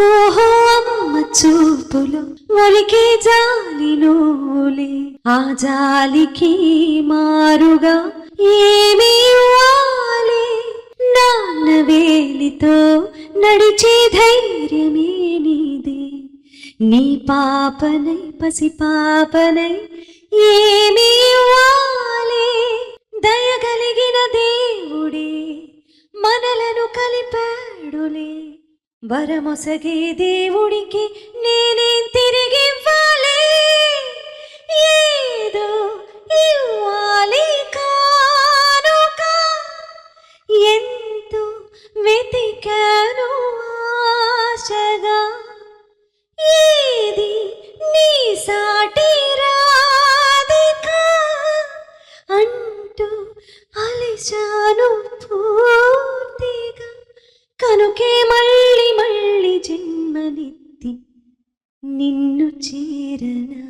ఓహో అమ్మ చూపులు ఒలికే జాలిలోలే, ఆ జాలికి మారుగా ఏమీ ఇవ్వాలి? నాన్న వేలితో నడిచే ధైర్యమే నీదే, నీ పాపనై పసిపాపనై ఏమీ ఇవ్వాలి? దయగలిగిన దేవుడే మనలను కలిపాడులే, వరమొసగే దేవుడికి నేనేం తిరిగివ్వాలి? ఏదో ఇవ్వాలి కానుక, ఎంతో వెతికాను ఆశగా, ఏది నీ సాటి రాధిక అంటూ అలిశాను పూర్తిగా, కనుకే మళ్ళీ మళ్ళీ జన్మనెత్తి నిన్ను చేరనా.